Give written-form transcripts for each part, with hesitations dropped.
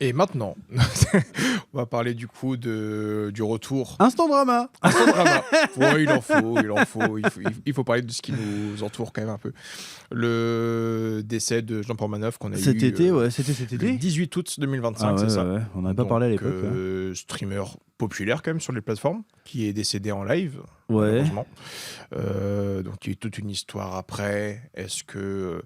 Et maintenant, on va parler du coup du retour. Instant drama. Instant drama. Ouais, il faut parler de ce qui nous entoure quand même un peu. Le décès de Jean-Paul Manoff qu'on a Cet eu été, c'était cet été. le 18 août 2025, Ah ouais, c'est ça. ouais. On n'avait pas parlé à l'époque. Streamer populaire quand même sur les plateformes, qui est décédé en live, Ouais. malheureusement. Donc il y a eu toute une histoire après. Est-ce que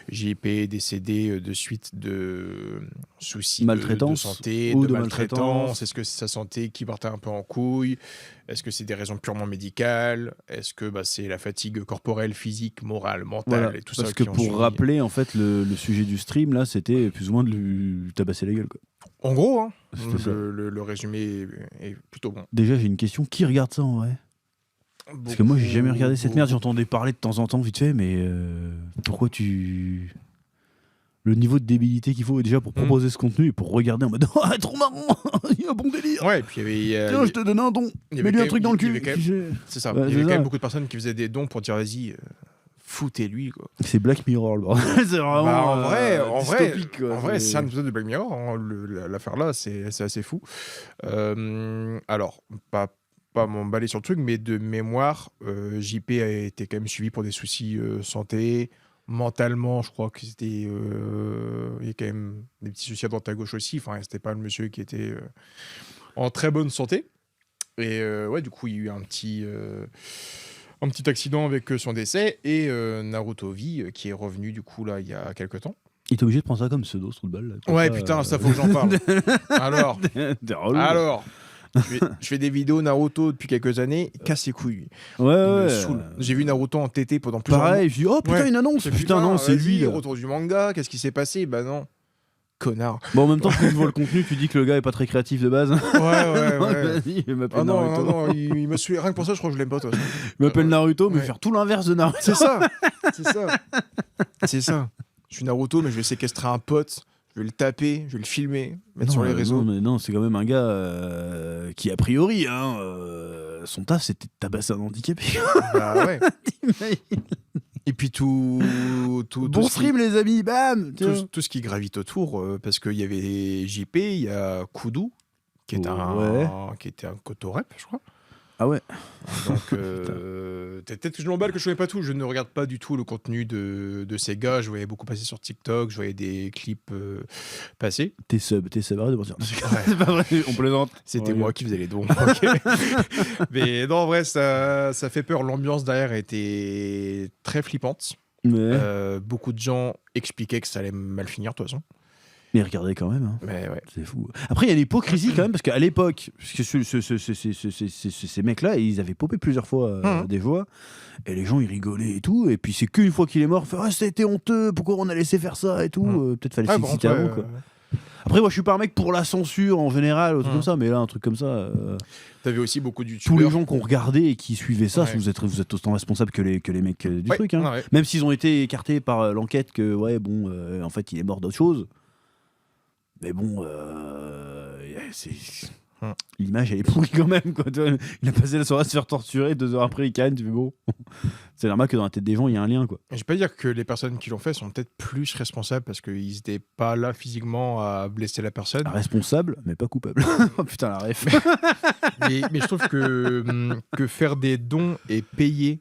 JP est décédé de suite de soucis de Maltraitance santé, ou de de maltraitance? maltraitance. Est-ce que c'est sa santé qui partait un peu en couille? Est-ce que c'est des raisons purement médicales? Est-ce que c'est la fatigue corporelle, physique, morale, mentale Voilà. et tout ça Parce que qui ont pour suivi? rappeler, en fait, le sujet du stream, là, c'était plus ou moins de lui tabasser la gueule, quoi. En gros, hein, C'était ça. le résumé est plutôt bon. Déjà, j'ai une question. Qui regarde ça, en vrai? Parce que moi, j'ai jamais regardé cette merde. J'entendais parler de temps en temps, vite fait, mais pourquoi tu... Le niveau de débilité qu'il faut déjà pour proposer ce contenu et pour regarder en mode « Ah, trop marrant. Il y a un bon délire. Ouais, et puis il y avait... Tiens, je te donne un don. il y avait Mets-lui quand un même- truc dans le il y cul. avait quand même- Tu sais. C'est ça. Ouais, Il y c'est avait quand ça. même beaucoup de personnes qui faisaient des dons pour dire vas-y, foutez-lui quoi. C'est Black Mirror, le bordel. C'est vraiment En vrai, dystopique, quoi. en vrai, c'est un épisode de Black Mirror. Hein, l'affaire là, c'est assez fou. Alors, pas m'emballer sur le truc, mais de mémoire, JP a été quand même suivi pour des soucis santé. Mentalement, je crois que c'était. Il y a quand même des petits soucis à droite à gauche aussi. Enfin, c'était pas le monsieur qui était en très bonne santé. Et ouais, du coup, il y a eu un petit accident avec son décès et Naruto V qui est revenu du coup là il y a quelques temps. Il était obligé de prendre ça comme pseudo, ce trou de balle. Là. Ouais, putain, ça faut que j'en parle. Alors, T'es relou. je fais des vidéos Naruto depuis quelques années, il casse les couilles. Ouais, Il me ouais. saoule. J'ai vu Naruto en TT pendant plusieurs mois. Pareil, je dis, oh putain, Ouais. une annonce. Je fais, Putain, non, c'est vas-y, lui. Là. retour du manga, qu'est-ce qui s'est passé? Bah non. Connard. Bon, en même temps, quand tu vois le contenu, tu dis que le gars est pas très créatif de base. Ouais. Vas-y, il m'appelle Ah non, Naruto. non, il me saoule. Rien que pour ça, je crois que je l'aime pas, toi. Il m'appelle Naruto, mais Ouais. faire tout l'inverse de Naruto. C'est ça. C'est ça. Je suis Naruto, mais je vais séquestrer un pote, je vais le taper, je vais le filmer, mettre sur les réseaux. Non, c'est quand même un gars qui, a priori, son taf, c'était de tabasser un handicapé. Bah ouais. Et puis tout Bon ce stream, les amis, bam. tout ce qui gravite autour, parce qu'il y avait JP, il y a Kudu, qui est un cotorep, je crois. Ah ouais. Donc, peut-être que je m'emballe, que je ne connais pas tout. Je ne regarde pas du tout le contenu de ces gars. Je voyais beaucoup passer sur TikTok, je voyais des clips passer. T'es sub, arrête de mentir. C'est pas vrai, on plaisante. C'était Ouais. moi qui faisais les dons. Ok. Mais non, en vrai, ça fait peur. L'ambiance derrière était très flippante. Mais... Beaucoup de gens expliquaient que ça allait mal finir, de toute façon. Mais regardez quand même. Hein. Mais ouais. C'est fou. Après, il y a l'hypocrisie quand même, parce qu'à l'époque, parce que ces mecs-là, ils avaient popé plusieurs fois des voix, et les gens ils rigolaient et tout, et puis c'est qu'une fois qu'il est mort, ah, c'était honteux, pourquoi on a laissé faire ça et tout. Peut-être fallait s'exciter avant. Quoi. Après, moi je suis pas un mec pour la censure en général, ou truc comme ça, mais là, un truc comme ça. T'avais aussi beaucoup de youtubeurs. Tous les gens qui ont regardé et qui suivaient ça, vous êtes autant responsables que les mecs du truc. Hein. Ouais. Même s'ils ont été écartés par l'enquête que, en fait, il est mort d'autre chose. Mais bon, l'image elle est pourrie quand même. Quoi. Il a passé la soirée à se faire torturer, 2 heures après il canne, tu fais bon. C'est normal que dans la tête des gens il y a un lien. Quoi. Je vais pas dire que les personnes qui l'ont fait sont peut-être plus responsables parce qu'ils n'étaient pas là physiquement à blesser la personne. Responsable, mais pas coupable. Oh putain la ref. mais je trouve que faire des dons et payer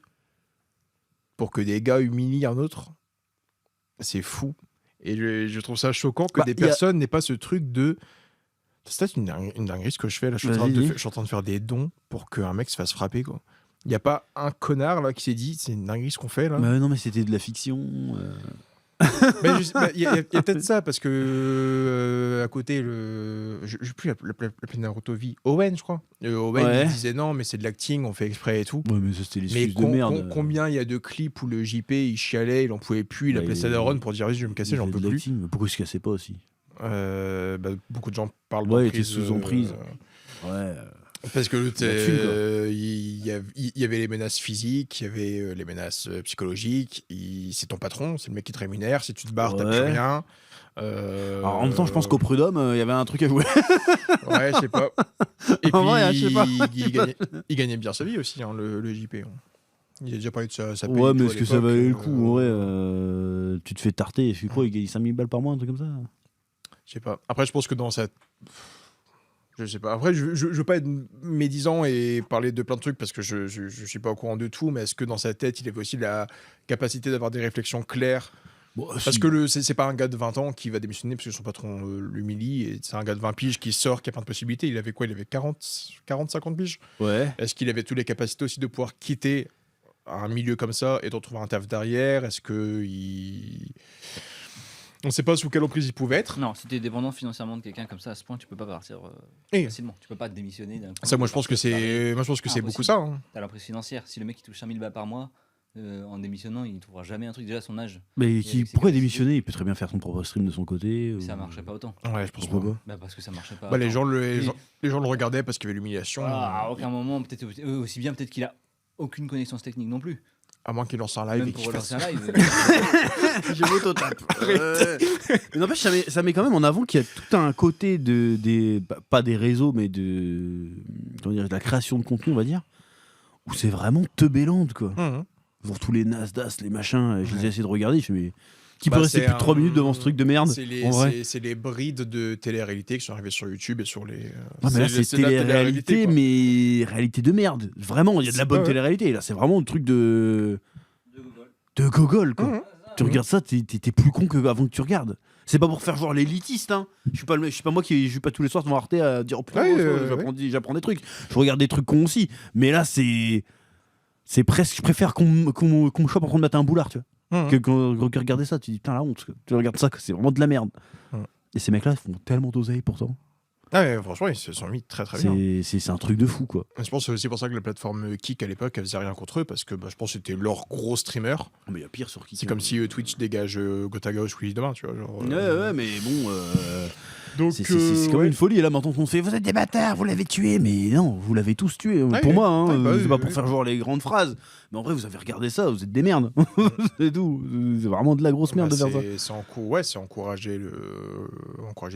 pour que des gars humilient un autre, c'est fou. Et je trouve ça choquant que des personnes n'aient pas ce truc de... C'est peut-être une dinguerie ce que je fais là. Je suis en train de faire des dons pour qu'un mec se fasse frapper. Quoi. Il n'y a pas un connard là qui s'est dit c'est une dinguerie ce qu'on fait là. Non mais c'était de la fiction. Il y a peut-être ça parce que à côté je sais plus la Naruto V, Owen je crois. Owen il disait non mais c'est de l'acting, on fait exprès et tout. Ouais mais ça c'était l'excuse de merde. Combien il y a de clips où le JP il chialait, il en pouvait plus, il appelait ça Daron pour dire vas-y je vais me casser, j'en peux plus. Mais pourquoi il se cassait pas aussi? Beaucoup de gens parlent il était sous emprise. Parce que il y avait les menaces physiques, il y avait les menaces psychologiques. C'est ton patron, c'est le mec qui te rémunère. Si tu te barres, t'as plus rien. Alors, en même temps, je pense qu'au prud'homme, il y avait un truc à jouer. Ouais, je sais pas. Et en puis, vrai, je sais pas. il gagnait bien sa vie aussi, hein, le JP. Il a déjà parlé de sa paye. Ouais, mais est-ce que ça valait le coup en vrai tu te fais tarter, je sais quoi, il gagne 5000 balles par mois, un truc comme ça? Je sais pas. Après, je pense que dans cette... Je sais pas. Après, je veux pas être médisant et parler de plein de trucs parce que je suis pas au courant de tout, mais est-ce que dans sa tête, il avait aussi la capacité d'avoir des réflexions claires? Bon, Parce si. que c'est pas un gars de 20 ans qui va démissionner parce que son patron l'humilie, et c'est un gars de 20 piges qui sort, qui a plein de possibilités. Il avait quoi? Il avait 50 piges. Ouais. Est-ce qu'il avait toutes les capacités aussi de pouvoir quitter un milieu comme ça et de retrouver un taf derrière? Est-ce que on sait pas sous quelle emprise il pouvait être. Non, si t'es dépendant financièrement de quelqu'un comme ça à ce point, tu peux pas partir Et facilement. Tu peux pas démissionner d'un coup. ça, moi je pense que c'est beaucoup ça. Hein. T'as l'emprise financière. Si le mec il touche 5000 balles par mois, en démissionnant, il trouvera jamais un truc. Déjà, à son âge, Mais avec ses pourquoi capacités. démissionner? Il peut très bien faire son propre stream de son côté. ça marcherait pas autant. Ouais, je pense Pourquoi pas. pas? Bah, parce que ça marchait pas. Bah, les autant. gens le regardaient parce qu'il y avait l'humiliation. Ah, à aucun moment, peut-être aussi bien, peut-être qu'il a aucune connaissance technique non plus. À moins qu'il lance un live Même et pour qu'il fasse. relancer un live. Je m'auto-tape. Mais n'empêche, ça met quand même en avant qu'il y a tout un côté pas des réseaux, mais comment dire, de la création de contenu, on va dire, où c'est vraiment teubélante, quoi. Mhm. Pour tous les Nasdaq, les machins, je les ai essayé de regarder, je fais, mais qui Bah, peut rester c'est plus de 3 un- minutes devant ce truc de merde, en vrai? C'est les brides de télé-réalité qui sont arrivées sur YouTube et sur les. Ouais, mais là, c'est la télé-réalité, quoi. mais réalité de merde. Vraiment, il y a de la bonne Ouais. télé-réalité. Là, c'est vraiment le truc de gogol, quoi. Mhm. Tu regardes ça, t'es plus con qu'avant que tu regardes. C'est pas pour faire genre l'élitiste, hein. Je suis pas moi qui joue pas tous les soirs devant Arte à dire oh, putain, j'apprends des trucs. Je regarde des trucs cons aussi. Mais là, c'est presque. Je préfère qu'on me chope en train de mettre un boulard, tu vois. Mhm. Que regarder ça, tu dis putain la honte. Tu regardes ça, c'est vraiment de la merde. Mhm. Et ces mecs-là, ils font tellement d'oseille pourtant. Ah ouais, franchement, ils se sont mis très très bien. C'est un truc de fou, quoi. Je pense que c'est aussi pour ça que la plateforme Kik à l'époque, elle faisait rien contre eux parce que je pense que c'était leur gros streamer. Mais il y a pire sur qui. C'est comme si Twitch dégage Gotaga ou Squeezie demain, tu vois. Genre, Ouais, mais bon. Donc, C'est quand même une folie. Et là, maintenant, on se fait vous êtes des bâtards, vous l'avez tué. Mais non, vous l'avez tous tué. Ouais, pour moi, hein, ouais, bah c'est oui, pas oui, pour oui. faire genre les grandes phrases. Mais en vrai, vous avez regardé ça, vous êtes des merdes. C'est tout. C'est vraiment de la grosse merde de faire ça. C'est encourager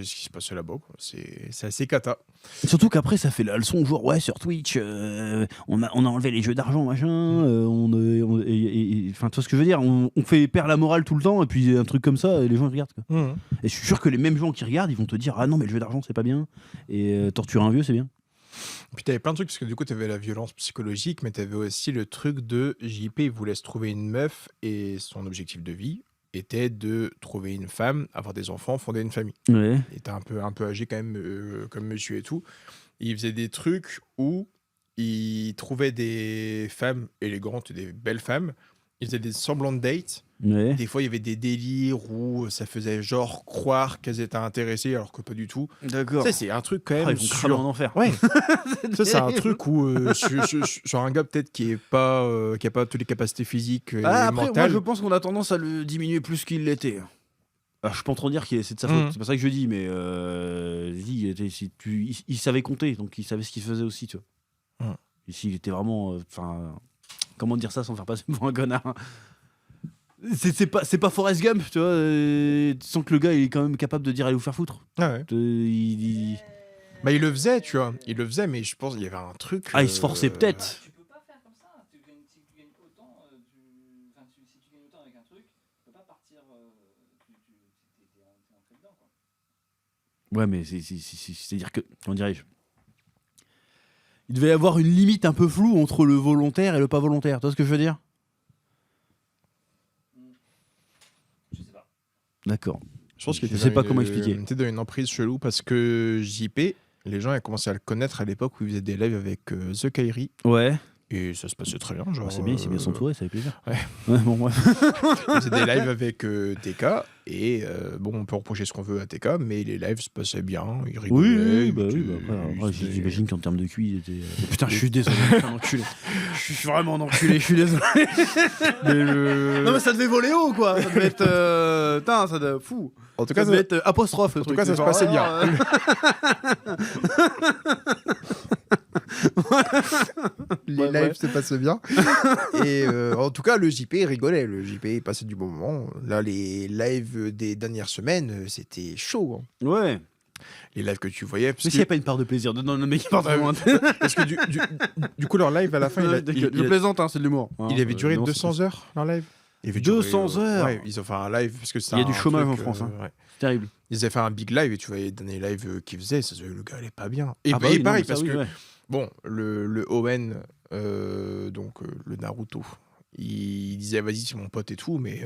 ce qui se passait là-bas. Quoi. C'est assez cata. Surtout qu'après, ça fait la leçon genre ouais sur Twitch, on a enlevé les jeux d'argent machin. Enfin, tu vois ce que je veux dire, on fait perdre la morale tout le temps et puis un truc comme ça, et les gens ils regardent. Quoi. Et je suis sûr que les mêmes gens qui regardent, ils vont te dire ah non mais le jeu d'argent c'est pas bien et torturer un vieux c'est bien. Puis t'avais plein de trucs, parce que du coup t'avais la violence psychologique, mais t'avais aussi le truc de JP, il voulait se trouver une meuf, et son objectif de vie était de trouver une femme, avoir des enfants, fonder une famille. Ouais. Il était un peu âgé quand même, comme monsieur et tout. Et il faisait des trucs où il trouvait des femmes élégantes, des belles femmes, il faisait des semblants de dates. Ouais. Des fois, il y avait des délires où ça faisait genre croire qu'elles étaient intéressées alors que pas du tout. D'accord. Ça, c'est un truc quand même. Ils vont cramer en enfer. Ouais. Ça, c'est un truc où sur un gars peut-être qui a pas toutes les capacités physiques et Après, moi mentales. je pense qu'on a tendance à le diminuer plus qu'il l'était. Alors, je peux pas trop dire que c'est de sa faute, Mhm. c'est pas ça que je dis, mais il savait compter, donc il savait ce qu'il faisait aussi, tu vois. Mhm. Et s'il était vraiment, comment dire ça sans faire passer pour un connard. C'est pas Forrest Gump, tu vois. Tu sens que le gars il est quand même capable de dire allez vous faire foutre. Ah ouais. Il Bah, il le faisait, tu vois. Il le faisait, mais je pense qu'il y avait un truc. il se forçait peut-être. Tu peux pas faire comme ça. Si tu gagnes autant, si tu gagnes autant avec un truc, tu peux pas partir. T'es entré dedans, quoi. Ouais, mais c'est-à-dire que, comment dirais-je, il devait y avoir une limite un peu floue entre le volontaire et le pas volontaire. Tu vois ce que je veux dire? Je sais pas. D'accord. Je pense qu'il Je était sais dans pas une- comment expliquer. Il était dans une emprise chelou parce que JP, les gens ont commencé à le connaître à l'époque où il faisait des lives avec The Kairi. Ouais. Et ça se passait très bien. Genre, C'est bien, il s'est bien s'entourer, ça fait plaisir. ouais. Bon, ouais. Il faisait des lives avec TK. Et bon, on peut reprocher ce qu'on veut à TK, mais les lives se passaient bien. Il rigolait. Après, j'imagine qu'en termes de QI, il était. Putain, je suis désolé, je suis un enculé. Je suis vraiment un enculé, je suis désolé. Non, mais ça devait voler haut, quoi. Ça devait être. Putain, ça devait. Fou. En tout cas, Ça devait être apostrophe. en tout cas, ça se passait bien. Les Ouais, lives se passaient bien. Et en tout cas, le JP rigolait. Le JP passait du bon moment. Là, les lives des dernières semaines, c'était chaud. Hein. Ouais. Les lives que tu voyais. Parce Mais que, s'il n'y a pas une part de plaisir dedans, le mec il part Ouais, loin. parce que du coup, leur live à la fin, Je plaisante, hein, c'est de l'humour. il avait duré Non, 200 heures, leur live. Il avait 200 heures. Ouais, ils ont fait un live parce que Il y a du chômage en France, hein. ouais. C'est terrible. Ils avaient fait un big live et tu voyais dans les lives qu'ils faisaient, ça se voyait, le gars il est pas bien. Et, Ah bah et oui, non, pareil mais ça, parce oui, que ouais. bon, le Owen, donc le Naruto, il disait vas-y c'est mon pote et tout, mais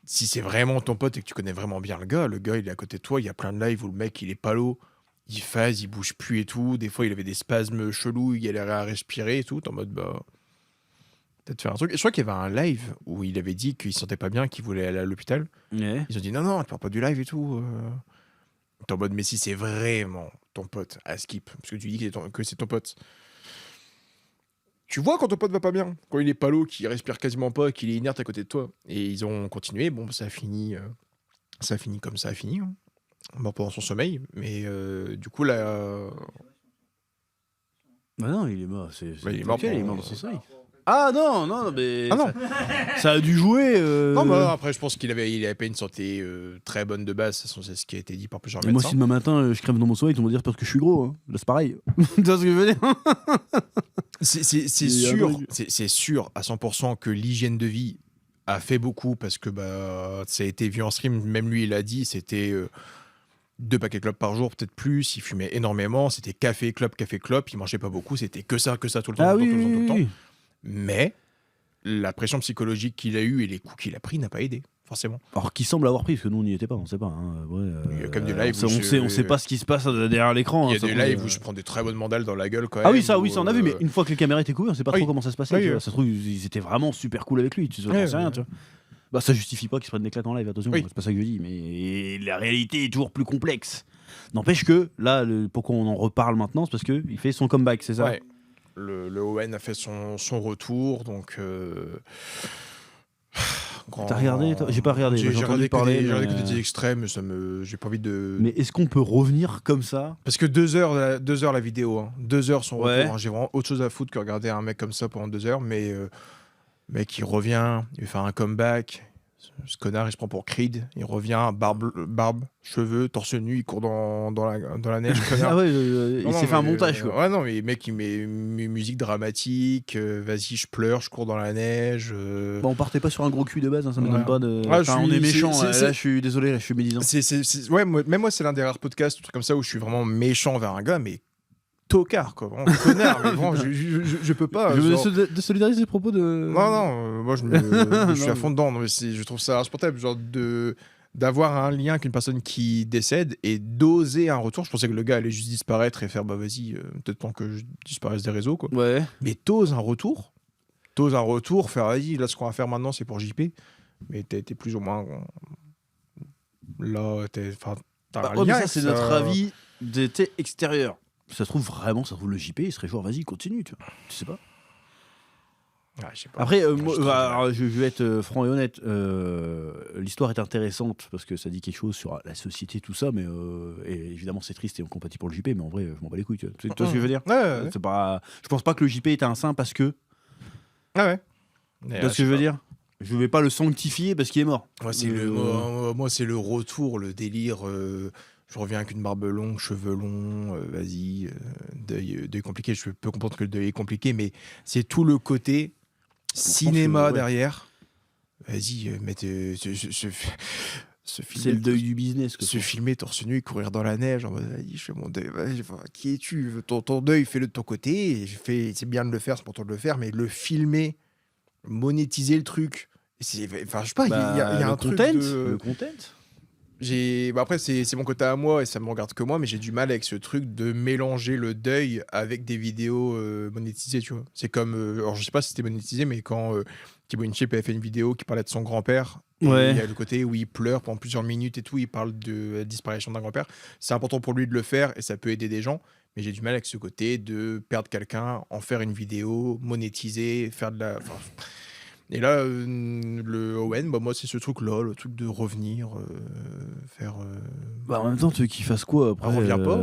si c'est vraiment ton pote et que tu connais vraiment bien le gars il est à côté de toi, il y a plein de lives où le mec il est palo, il phase, il bouge plus et tout, des fois il avait des spasmes chelous, il galérait à respirer et tout, t'es en mode bah peut-être faire un truc. Et je crois qu'il y avait un live où il avait dit qu'il se sentait pas bien, qu'il voulait aller à l'hôpital. Ouais. Ils ont dit non, tu parles pas du live et tout. T'es en mode, mais si c'est vraiment ton pote, à skip, parce que tu dis que c'est ton pote. Tu vois quand ton pote va pas bien, quand il est palo, qu'il respire quasiment pas, qu'il est inerte à côté de toi. Et ils ont continué, bon, ça a fini comme ça a fini. Hein. Mort pendant son sommeil, mais du coup, là. Bah non, il est mort. Bah, il est mort il est mort pendant- dans son sommeil. Ah non, mais Ah non. ça a dû jouer. Non, bah après, je pense qu'il avait pas une santé très bonne de base, c'est ce qui a été dit par plusieurs Et moi, médecins. si demain matin je crève dans mon sommeil, ils vont me dire parce que je suis gros. Hein. Là, c'est pareil. Tu vois ce que je veux dire? C'est sûr, c'est sûr à 100% que l'hygiène de vie a fait beaucoup parce que bah, ça a été vu en stream, même lui il a dit, c'était 2 paquets de clopes par jour, peut-être plus, il fumait énormément, c'était café, clope, il mangeait pas beaucoup, c'était que ça tout le temps, Ah tout le oui, temps, tout le temps. oui. Mais la pression psychologique qu'il a eue et les coups qu'il a pris n'a pas aidé, forcément. Alors qu'il semble avoir pris, parce que nous on n'y était pas, on sait pas. Hein. Ouais, Il y a quand même des lives où on sait pas ce qui se passe derrière l'écran. Il y a hein, ça des trouve, lives où je prends des très bonnes mandales dans la gueule quand même. Ah oui, ça où, on a vu, mais une fois que les caméras étaient couvertes, on sait pas oui. trop comment ça se passait. Oui, tu vois. oui. Ça se trouve, ils étaient vraiment super cool avec lui, tu sais, Ouais, j'en sais rien, ouais. tu vois. Bah ça justifie pas qu'ils se prennent des claques en live, attention, Oui. c'est pas ça que je dis, mais la réalité est toujours plus complexe. N'empêche que, là, pourquoi on en reparle maintenant, c'est parce qu'il fait son comeback, c'est ça? Ouais. Le Owen a fait son retour, donc. T'as regardé toi? J'ai pas regardé, J'ai j'ai entendu regardé parler. j'ai regardé que mais- des extraits, mais j'ai pas envie de. Mais est-ce qu'on peut revenir comme ça? Parce que 2 heures la vidéo, hein. 2 heures son Ouais. retour. Hein. J'ai vraiment autre chose à foutre que regarder un mec comme ça pendant 2 heures, mais mec il revient, il veut faire un comeback. Ce connard il se prend pour Creed, il revient, barbe, cheveux, torse nu, il court dans la neige. Connard. Ah ouais, Non, il s'est fait un montage quoi. Ouais, non, mais mec, il met musique dramatique. Vas-y, je pleure, je cours dans la neige. Bon, on partait pas sur un gros cul de base, hein, ça me Ouais. donne pas de. Ah, Enfin, on je est suis- méchant, c'est- là je suis désolé, je suis médisant. Ouais, même moi, c'est l'un des rares podcasts, un truc comme ça, où je suis vraiment méchant vers un gars, mais tocard, quoi. Vraiment, connard, mais vraiment, je peux pas. Je veux genre- de solidariser ces propos de. Non, moi, je suis à fond dedans. Non, mais je trouve ça insupportable, genre d'avoir un lien avec une personne qui décède et d'oser un retour. Je pensais que le gars allait juste disparaître et faire, bah vas-y, peut-être temps que je disparaisse des réseaux, quoi. Ouais. Mais t'oses un retour, faire, vas-y, là, ce qu'on va faire maintenant, c'est pour JP. Mais t'es plus ou moins. Là, t'as Bah, un ouais, mais lien ça, avec c'est notre avis d'été extérieur. Ça se trouve vraiment, ça se trouve le JP, il serait genre, vas-y, continue, tu vois. Tu sais pas. Ouais, je sais pas. Après, Moi, moi, je trouve- alors, je vais être franc et honnête. L'histoire est intéressante parce que ça dit quelque chose sur la société, tout ça, mais et évidemment, c'est triste et on compatit pour le JP, mais en vrai, je m'en bats les couilles, tu vois. Tu vois ce que je veux dire? Ouais. C'est pas... Je pense pas que le JP était un saint parce que. Ah ouais. Tu vois ce que je veux dire? Je vais pas le sanctifier parce qu'il est mort. Moi, c'est moi, c'est le retour, le délire. Je reviens avec une barbe longue, cheveux longs, vas-y, deuil compliqué. Je peux comprendre que le deuil est compliqué, mais c'est tout le côté cinéma ouais. derrière. Vas-y, se C'est filmer, le deuil du business. Quoi. se filmer torse nu, courir dans la neige. En mode, vas-y, je fais mon deuil. Qui es-tu? Ton deuil, fais-le de ton côté. Et c'est bien de le faire, c'est pour toi de le faire, mais le filmer, monétiser le truc. Enfin, je sais pas, il y a un truc content, de... Le content. Après, c'est mon côté à moi et ça me regarde que moi, mais j'ai du mal avec ce truc de mélanger le deuil avec des vidéos monétisées, tu vois. C'est comme, alors je sais pas si c'était monétisé, mais quand Thibaut InShape avait fait une vidéo qui parlait de son grand-père, et Ouais. il y a le côté où il pleure pendant plusieurs minutes et tout, il parle de la disparition d'un grand-père. C'est important pour lui de le faire et ça peut aider des gens, mais j'ai du mal avec ce côté de perdre quelqu'un, en faire une vidéo, monétiser, faire de la... Enfin, et là, le Owen, bah, moi, c'est ce truc-là, le truc de revenir, faire... Bah, en même temps, tu veux qu'il fasse quoi après? reviens pas,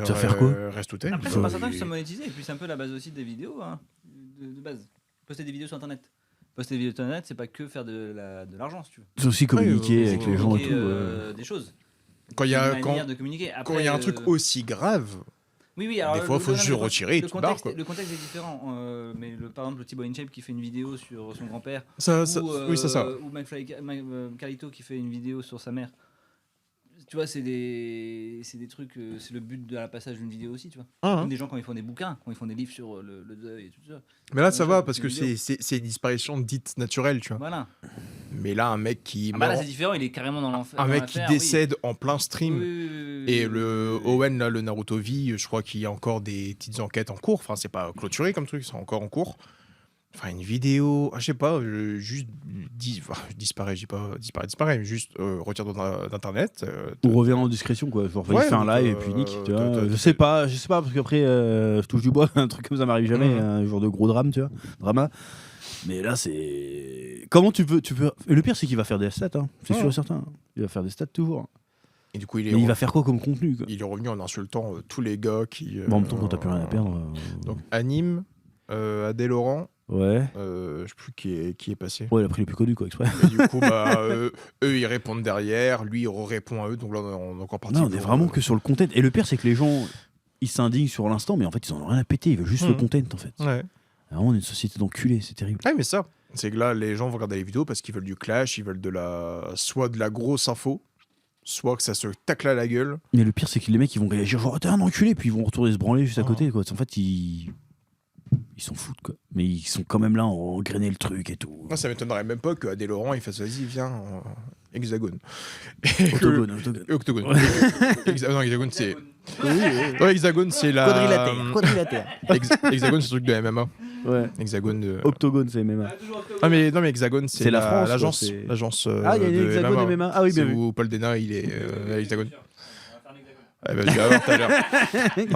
tu vas faire quoi? Reste où t'es. Après, c'est pas certain que ce soit monétisé, et puis c'est un peu la base aussi des vidéos, hein, de base. Poster des vidéos sur Internet. Poster des vidéos sur Internet, c'est pas que faire de l'argent, si tu veux. C'est aussi communiquer Ouais, avec les gens et tout. Des choses. Quand il y C'est a une manière de communiquer. quand il y a un truc aussi grave, Oui, alors Des fois, faut juste retirer et tu barres, quoi. Le contexte est différent. Mais par exemple, le T-Boy InShape qui fait une vidéo sur son grand-père. Oui, c'est ça. Ou McFly Carlito qui fait une vidéo sur sa mère. Tu vois, c'est des trucs, c'est le but de la passage d'une vidéo aussi, tu vois. Comme des gens quand ils font des bouquins, quand ils font des livres sur le deuil et tout ça. Mais là, ça va parce que c'est une disparition dite naturelle, tu vois. Voilà. Mais là, un mec qui là, c'est différent, il est carrément dans l'enfer. Un mec qui décède en plein stream. Oui, et le Owen, là, le Naruto V, je crois qu'il y a encore des petites enquêtes en cours. Enfin, c'est pas clôturé comme truc, c'est encore en cours. Enfin, une vidéo, je sais pas, juste disparaît, je dis pas disparaît, mais juste retire d'internet. Ou revient en discrétion, quoi. Genre, il fait un live et puis nique, tu vois. Je sais pas, parce qu'après, je touche du bois, un truc comme ça m'arrive jamais, un jour de gros drame, tu vois. Drama. Mais là, c'est. Comment tu peux. Et le pire, c'est qu'il va faire des stats, hein. C'est sûr et certain. Il va faire des stats toujours. Et du coup, il va faire quoi comme contenu, quoi. Il est revenu en insultant tous les gars qui. Bon, en même temps, quand t'as plus rien à perdre. Donc, Anime, Adèle Laurent. Ouais. Je sais plus qui est passé. Ouais, il a pris les plus connus, quoi, exprès. Et du coup, eux, ils répondent derrière, lui, il répond à eux, donc là, on est encore parti. Non, on est vraiment que sur le content. Et le pire, c'est que les gens, ils s'indignent sur l'instant, mais en fait, ils en ont rien à péter, ils veulent juste le content, en fait. Ouais. Vraiment, on est une société d'enculés, c'est terrible. Ouais, mais ça, c'est que là, les gens vont regarder les vidéos parce qu'ils veulent du clash, ils veulent soit de la grosse info, soit que ça se tacle à la gueule. Mais le pire, c'est que les mecs, ils vont réagir genre, t'es un enculé, puis ils vont retourner se branler juste à côté, quoi. En fait, ils s'en foutent, quoi. Mais ils sont quand même là, on grainer le truc et tout. Moi, ça m'étonnerait même pas que Adèle Laurent, il fasse vas-y, viens, Hexagone. Octogone. Octogone. Non, Hexagone, c'est. Non, Hexagone, c'est la. Quadrilatère. Hexagone, c'est le truc de MMA. Ouais. Hexagone. Octogone, c'est MMA. Non, mais Hexagone, c'est la France. L'agence. Quoi, l'agence ah, il y a une Hexagone MMA. Ah oui, bien vu. Où Paul Dena, il est à Hexagone. Ah bah, je vais avoir tout à l'heure.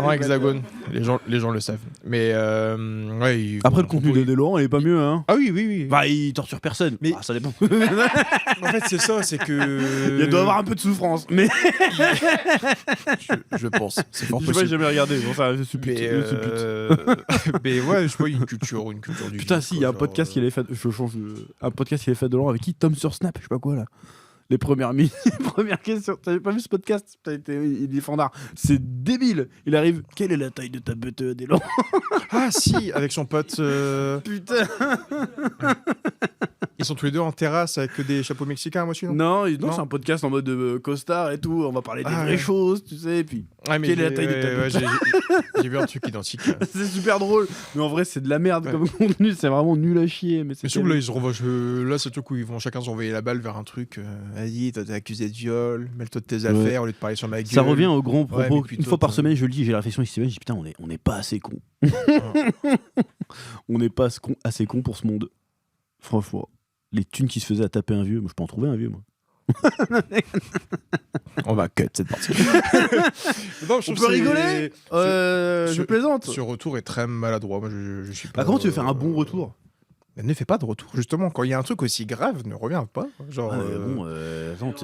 En Hexagone, les gens le savent. Mais ouais. Après, le contenu de Laurent, il est pas mieux, hein. Ah oui. Bah, il torture personne. Mais ça dépend. En fait, c'est ça, c'est que. Il doit avoir un peu de souffrance, mais. je pense. C'est fort Je possible. sais pas, jamais regardé. Bon, ça, je suis plus. Mais ouais, je vois une culture du. Putain, si, il y a un podcast qu'il avait fait. Je change. Un podcast qu'il avait fait de Laurent avec qui Tom sur Snap, je sais pas quoi là. Les premières questions. T'avais pas vu ce podcast? Il est fandard. C'est débile. Il arrive. Quelle est la taille de ta bête, Adélan? Ah si, avec son pote. Putain. Ils sont tous les deux en terrasse avec des chapeaux mexicains, moi aussi, non? Non, c'est un podcast en mode costard et tout. On va parler des vraies choses, tu sais. Et puis, quelle est la taille de ta bête? J'ai vu un truc identique. C'est super drôle. Mais en vrai, c'est de la merde comme contenu. C'est vraiment nul à chier. Mais surtout, là, ils se revoient. Là, c'est le truc où ils vont chacun s'envoyer la balle vers un truc. Vas-y, toi, t'es accusé de viol. Mêle-toi de tes affaires au lieu de parler sur ma gueule. Ça revient au grand propos. Ouais, une fois par semaine, je le dis, j'ai la réflexion ici. Je dis putain, on n'est pas assez con. On n'est pas assez con pour ce monde. Franchement. Les thunes qui se faisaient à taper un vieux, moi je peux en trouver un vieux, moi. On va cut cette partie. Non, on peut rigoler. Je plaisante. Ce retour est très maladroit. Moi, je suis pas. Comment tu veux faire un bon retour? Ne fais pas de retour. Justement, quand il y a un truc aussi grave, ne reviens pas. Genre. Attends,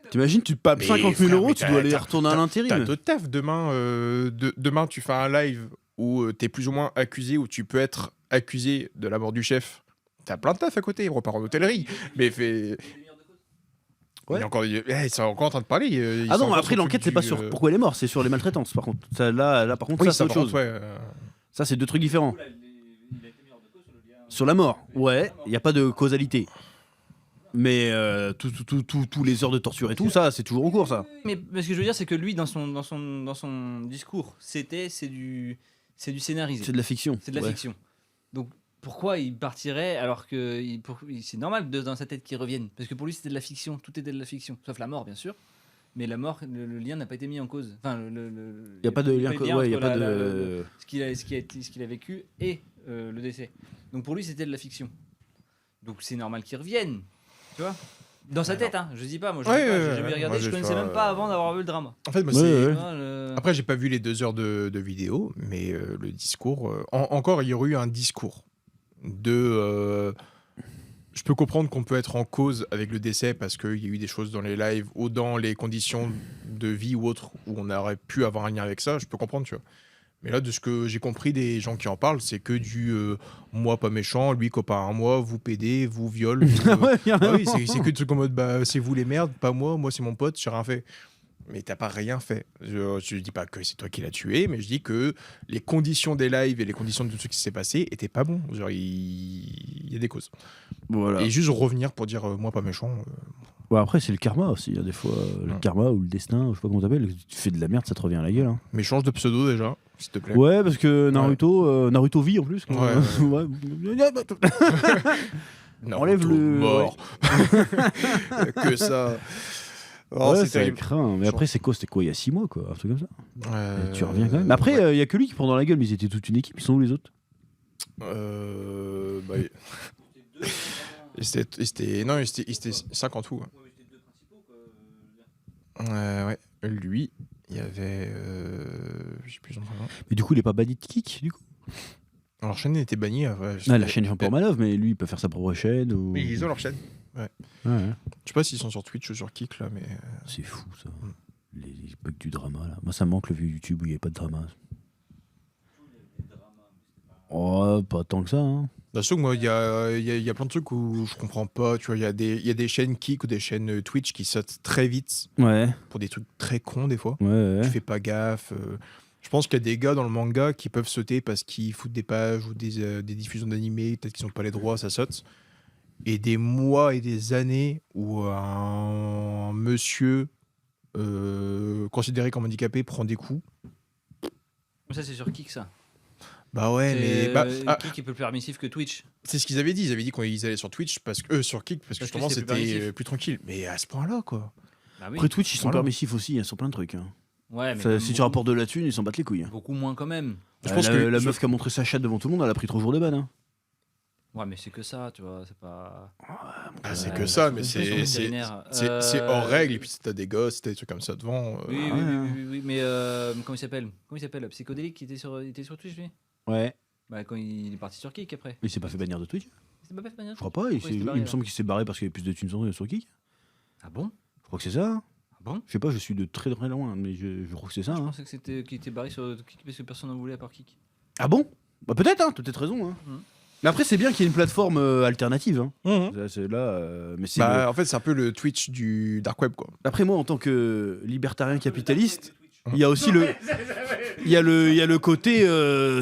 t'imagines, tu papes 50 000 euros, tu dois aller retourner à l'intérim. T'as d'autres taf demain. Demain, tu fais un live où t'es plus ou moins accusé, où tu peux être accusé de la mort du chef. T'as plein de taf à côté, il repart en hôtellerie. Mais fait. Ouais. Ils sont encore en train de parler. Ah non, après l'enquête, c'est pas sur pourquoi il est mort, c'est sur les maltraitances. Par contre, là par contre, oui, ça c'est autre chose. Ouais, ça, c'est deux trucs différents. Sur la mort, ouais, il n'y a pas de causalité. Mais tous les heures de torture et tout, ça, c'est toujours en cours, ça. Mais ce que je veux dire, c'est que lui, dans son discours, c'est du scénarisé. C'est de la fiction. C'est de la fiction. Donc, pourquoi il partirait alors que c'est normal dans sa tête qu'il revienne? Parce que pour lui, c'était de la fiction. Tout était de la fiction. Sauf la mort, bien sûr. Mais la mort, le lien n'a pas été mis en cause. Enfin, il n'y a pas de lien. Il n'y a pas de. Ce qu'il a vécu et le décès. Donc pour lui, c'était de la fiction. Donc c'est normal qu'il revienne. Tu vois? Dans sa tête, hein. Je dis pas, moi j'ai jamais regardé, je connaissais même pas avant d'avoir vu le drama. En fait, moi, après, j'ai pas vu les 2 heures de vidéo, mais le discours. Encore, il y aurait eu un discours de. Je peux comprendre qu'on peut être en cause avec le décès parce qu'il y a eu des choses dans les lives ou dans les conditions de vie ou autres où on aurait pu avoir un lien avec ça. Je peux comprendre, tu vois. Mais là, de ce que j'ai compris des gens qui en parlent, c'est que du moi pas méchant, lui copain à moi, vous pédez, vous viole. Oui, c'est que des trucs en mode c'est vous les merdes, pas moi c'est mon pote, j'ai rien fait. mais t'as pas rien fait. Je dis pas que c'est toi qui l'as tué, mais je dis que les conditions des lives et les conditions de tout ce qui s'est passé étaient pas bons. Genre, il y a des causes. Voilà. Et juste revenir pour dire, moi pas méchant. Ouais, après, c'est le karma aussi. Des fois, le karma ou le destin, je sais pas comment t'appelles. Tu fais de la merde, ça te revient à la gueule. Hein. Mais change de pseudo déjà, s'il te plaît. Ouais, parce que Naruto vit en plus. Ouais. Non, Enlève le mort. Que ça. Oh, ouais, c'est ça terrible. craint. Mais après, c'était quoi il y a 6 mois, quoi, un truc comme ça. Et tu reviens quand même. Mais après, il y a que lui qui prend dans la gueule, mais ils étaient toute une équipe. Ils sont où les autres? Bah, non, il était 5 en tout. Ouais, lui, il y avait. Je sais plus son prénom. Mais du coup, il est pas banni de Kik, du coup. Alors, chaîne était bannie. La chaîne Jean-Paul Manov, mais lui, il peut faire sa propre chaîne. Ou... Oui, ils ont leur chaîne. Ouais. Ouais. Je sais pas s'ils sont sur Twitch ou sur Kik là, mais. C'est fou ça. Les bugs du drama là. Moi, ça me manque le vieux YouTube où il n'y avait pas de drama. Oh, pas tant que ça. Hein. Surtout que moi, il y a plein de trucs où je comprends pas. Tu vois, il y a des chaînes Kik ou des chaînes Twitch qui sautent très vite Ouais. pour des trucs très cons des fois. Ouais. Tu fais pas gaffe. Je pense qu'il y a des gars dans le manga qui peuvent sauter parce qu'ils foutent des pages ou des diffusions d'animés, peut-être qu'ils n'ont pas les droits, ça saute. Et des mois et des années où un monsieur considéré comme handicapé prend des coups. Ça, c'est sur Kik, ça. Bah ouais, mais. Kik est plus permissif que Twitch. C'est ce qu'ils avaient dit. Ils avaient dit quand ils allaient sur Twitch, sur Kik, parce que justement c'est plus c'était permissif. plus tranquille. Mais à ce point-là, quoi. Bah oui. Après Twitch, ils sont Voilà. permissifs aussi, ils sont plein de trucs. Hein. Ouais, mais Ça, même si tu beaucoup- rapportes de la thune, ils s'en battent les couilles. Hein. beaucoup moins quand même. Je pense la, que la meuf qui a montré sa chatte devant tout le monde, elle a pris 3 jours de ban. Hein. Ouais, mais c'est que ça, tu vois, c'est pas. c'est Ouais, que ça, sur- mais sur c'est vétérinaire. c'est hors règle. Et puis t'as des gosses, t'as des trucs comme ça devant. Oui, oui, mais comment il s'appelle? Psychodélique qui était sur Twitch, lui? Ouais. Bah, quand il est parti sur Kik après. Mais il s'est pas fait bannir de Twitch. Il s'est pas fait bannir? Je crois pas. Pourquoi il s'est barré, Il me là semble qu'il s'est barré parce qu'il y avait plus de thunes sur Kik. Ah bon? Je crois que c'est ça. Hein. Ah bon? Je sais pas, je suis de très très loin, mais je crois que c'est ça. Je Hein. pensais que c'était qu'il était barré sur Kik parce que personne n'en voulait à part Kik. Ah bon? Bah peut-être, hein, t'as peut-être raison. Hein. Mhm. Mais après, c'est bien qu'il y ait une plateforme alternative. Hein. Mhm. C'est là, mais c'est Bah, en fait, c'est un peu le Twitch du dark web, quoi. Après moi, en tant que libertarien capitaliste, il y a aussi il y a le côté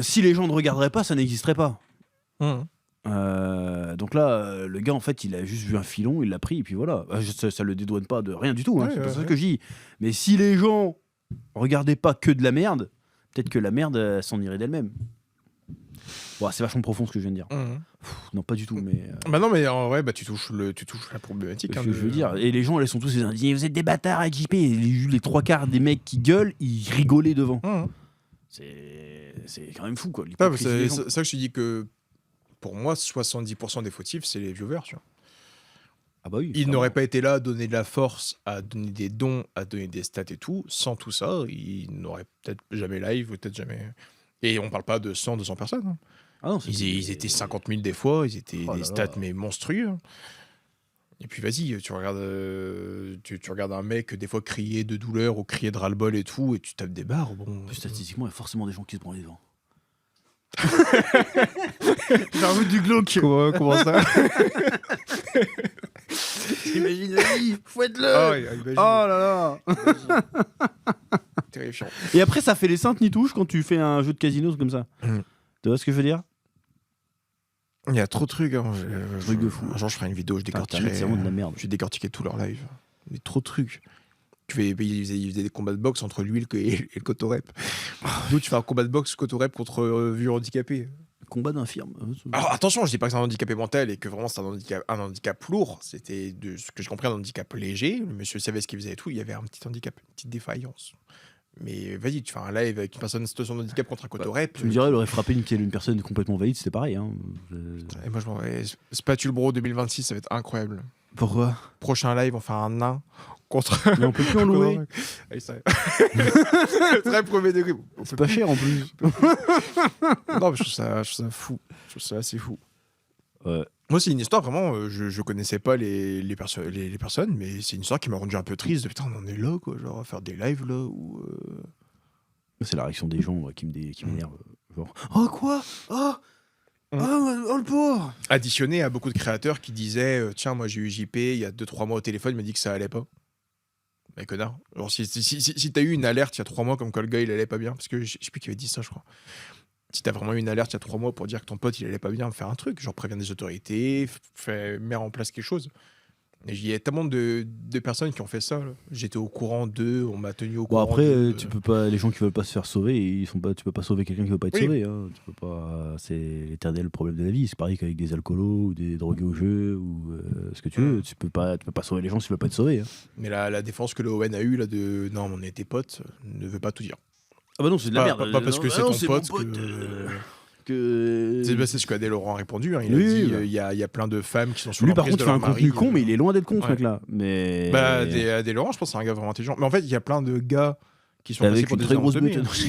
si les gens ne regarderaient pas, ça n'existerait pas. Donc là, le gars, en fait, il a juste vu un filon, il l'a pris, et puis voilà. Ça le dédouane pas de rien du tout, hein, Ouais, c'est pas ouais, ça ouais. que je dis. Mais si les gens regardaient pas que de la merde, peut-être que la merde s'en irait d'elle-même. Bon, c'est vachement profond ce que je viens de dire. Non, pas du tout, mais. Bah non, mais en vrai, bah, tu touches la problématique. Ce hein, que je veux dire. Et les gens, ils sont tous indignés. Vous êtes des bâtards avec JP. Et les 3/4 des mecs qui gueulent, ils rigolaient devant. C'est quand même fou, quoi. Ah, bah, l'hypocrisie c'est des gens. ça que je te dis que pour moi, 70% des fautifs, c'est les viewers. Tu vois. Ah bah oui. Ils clairement. n'auraient pas été là à donner de la force, à donner des dons, à donner des stats et tout. Sans tout ça, ils n'auraient peut-être jamais live, ou peut-être jamais. Et on parle pas de 100, 200 personnes. Hein. Ah non, Ils étaient 50 000 des fois, ils étaient Oh des là stats là. mais monstrueux. Et puis vas-y, tu regardes un mec des fois crier de douleur ou crier de ras-le-bol et tout, et tu tapes des barres. Bon, Statistiquement, il y a forcément des gens qui se branlent devant. J'avoue du glauque. Comment ça? Imagine, vas-y, fouette-le. Ah ouais, imagine. Oh là là. Terrifiant. Et après, ça fait les saintes nitouches quand tu fais un jeu de casino comme ça. Tu vois ce que je veux dire? Il y a trop de trucs. Hein. Truc de fou. Un jour, je ferai une vidéo, je décortiquerai. Internet, c'est vraiment de la merde. Je vais décortiquer tous leurs lives. Mais trop de trucs. Il faisait des combats de boxe entre lui et le Cotorep. Nous, tu fais un combat de boxe Cotorep contre vieux handicapé. Combat d'infirme. Alors attention, je dis pas que c'est un handicapé mental et que vraiment c'est un handicap lourd. C'était de ce que j'ai compris un handicap léger. Le monsieur savait ce qu'il faisait et tout. Il y avait un petit handicap, une petite défaillance. Mais vas-y, tu fais un live avec une personne en situation de handicap contre un Cotorep. Tu me dirais, il aurait frappé une personne complètement valide, c'était pareil. Hein. Et moi, je m'en vais. Spatule Bro 2026, ça va être incroyable. Pourquoi? Prochain live, on fait un nain contre. Mais on peut plus en louer. Allez, ça... Très premier degré. C'est pas cher en plus. Non, mais je trouve ça fou. Je trouve ça assez fou. Ouais. Moi, c'est une histoire vraiment. Je connaissais pas les personnes, mais c'est une histoire qui m'a rendu un peu triste. Putain, on en est là, quoi. Genre, à faire des lives là. Où, C'est la réaction des gens qui m'énerve. Genre, oh quoi? Oh le pauvre! Additionné à beaucoup de créateurs qui disaient tiens, moi j'ai eu JP il y a 2-3 mois au téléphone, il m'a dit que ça allait pas. Mais connard. Genre, si t'as eu une alerte il y a 3 mois comme quoi le gars il allait pas bien, parce que je sais plus qui avait dit ça, je crois. Si t'as vraiment eu une alerte il y a 3 mois pour dire que ton pote il allait pas bien, faire un truc, genre préviens des autorités, mets en place quelque chose. Et il y a tellement de personnes qui ont fait ça. Là. J'étais au courant d'eux, on m'a tenu au Bon courant. après, tu peux pas, les gens qui veulent pas se faire sauver, tu peux pas sauver quelqu'un qui veut pas être Oui. sauvé. Hein. Tu peux pas, c'est l'éternel problème de la vie. C'est pareil qu'avec des alcoolos ou des drogués au jeu ou ce que tu veux. Tu peux pas sauver les gens s'ils veulent pas être sauvés. Hein. Mais la défense que le ON a eue là de non, on était potes, ne veut pas tout dire. Ah bah non, c'est de la merde. Pas parce que c'est non, ton mon pote que. C'est ce qu'Adèle Laurent a répondu. Hein. Il Oui, a dit oui, il y a plein de femmes qui sont sur Lui par l'emprise contre, il fait de un leur contenu mari, con, mais il est loin d'être con ce ouais. mec-là. Mais. Bah, Adèle Laurent, je pense que c'est un gars vraiment intelligent. Mais en fait, il y a plein de gars qui sont passés avec pour une des très grosse teubés. bute.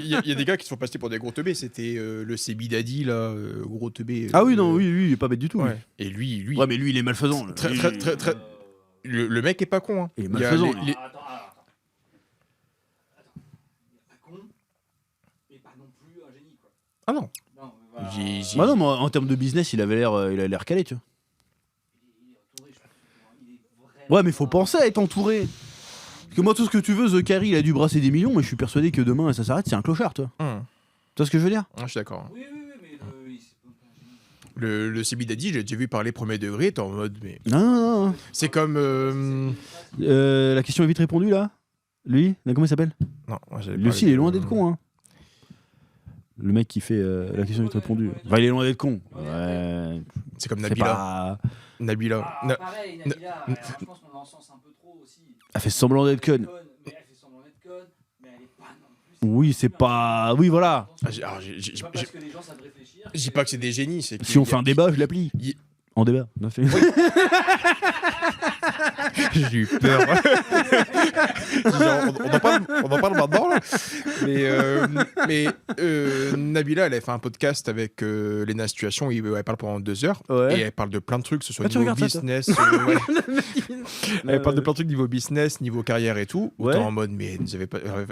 Il y a des gars qui se font passer pour des gros teubés. C'était le Sebi Daddy, là, gros teubé. Ah oui, non, oui, lui, il est pas bête du tout. Ouais. Et lui. Ouais, mais lui, il est malfaisant. là. Très, Lui, très, très, très- Le mec est pas con. Hein. Il est Il y a malfaisant, les- lui. les- Attends. Il est pas con, mais pas non plus un génie, quoi. Ah non. Non, voilà. J'ai- Bah non, mais en termes de business, il avait l'air calé, tu vois. Il est entouré, je pense. Il est vraiment. Ouais, mais faut penser à être entouré. Parce que moi, tout ce que tu veux, The Carry, il a dû brasser des millions, mais je suis persuadé que demain, ça s'arrête, c'est un clochard, toi. Tu vois ce que je veux dire? Ah, je suis d'accord. Oui, mais c'est pas un génie. Le Sebi Daddy, j'ai déjà vu parler premier degré, t'es en mode. Mais... Non. C'est comme. La question est vite répondue, là. Lui, là, comment il s'appelle? Non, moi, j'avais Lui aussi, parlé il est de- loin d'être con, hein. Le mec qui fait la question est vite répondue. Enfin, il est loin d'être con. Ouais. C'est comme C'est Nabila. pas. Nabila. Pareil, Nabila, je pense qu'on l'encense un peu trop aussi. Elle fait semblant d'être conne. Mais elle fait semblant d'être conne, mais elle est pas non plus. Oui, c'est pas. Oui, voilà. Ah, C'est pas parce que les gens savent réfléchir. Je dis pas que c'est des génies. C'est Si on fait un débat, je l'applique. Il- En débat. On a fait. J'ai eu peur. On en parle maintenant. Là. Mais Nabila, elle a fait un podcast avec Lena Situation. Elle parle pendant 2 heures. Ouais. Et elle parle de plein de trucs, que ce soit Ah, tu niveau regardes ça, toi business. Elle parle de plein de trucs niveau business, niveau carrière et tout. Ouais. Autant en mode, mais